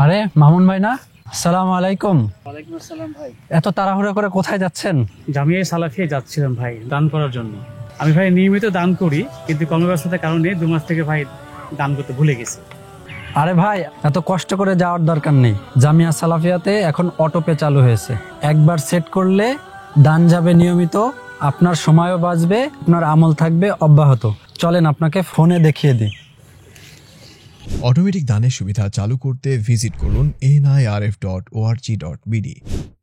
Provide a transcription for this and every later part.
আরে মামুন ভাই না? আসসালামু আলাইকুম। ওয়ালাইকুম আসসালাম ভাই। এত তাড়াহুড়ো করে কোথায় যাচ্ছেন? জামিয়া সালাফিয়া যাচ্ছিলাম ভাই দান করার জন্য। আমি ভাই নিয়মিত দান করি, কিন্তু কর্মব্যস্ততার কারণে 2 মাস থেকে ভাই দান করতে ভুলে গেছি। আরে ভাই, এত কষ্ট করে যাওয়ার দরকার নেই। জামিয়া সালাফিয়াতে এখন অটোপে চালু হয়েছে। একবার সেট করলে দান যাবে নিয়মিত, আপনার সময়ও বাঁচবে, আপনার আমল থাকবে অব্যাহত। চলেন আপনাকে ফোনে দেখিয়ে দিই। অটোমেটিক দানের সুবিধা চালু করতে ভিজিট করুন nirf.org.bd।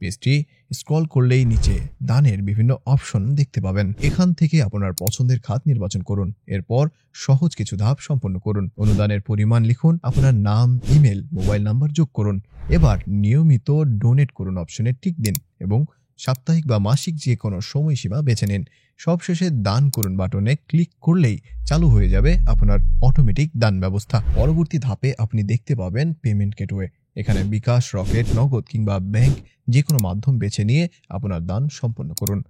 পেজটি স্ক্রল করলেই নিচে দানের বিভিন্ন অপশন দেখতে পাবেন। এখান থেকে আপনার পছন্দের খাত নির্বাচন করুন। এরপর সহজ কিছু ধাপ সম্পন্ন করুন। অনুদানের পরিমাণ লিখুন, আপনার নাম, ইমেল, মোবাইল নাম্বার যোগ করুন। এবার নিয়মিত ডোনেট করুন অপশনে টিক দিন এবং সাপ্তাহিক বা মাসিক যে কোনো সময়সীমা বেছে নিন। সবশেষে দান করুন বাটনে ক্লিক করলেই চালু হয়ে যাবে আপনার অটোমেটিক দান ব্যবস্থা। পরবর্তী ধাপে আপনি দেখতে পাবেন পেমেন্ট গেটওয়ে। এখানে বিকাশ, রকেট, নগদ কিংবা ব্যাংক যে কোনো মাধ্যম বেছে নিয়ে আপনার দান সম্পন্ন করুন।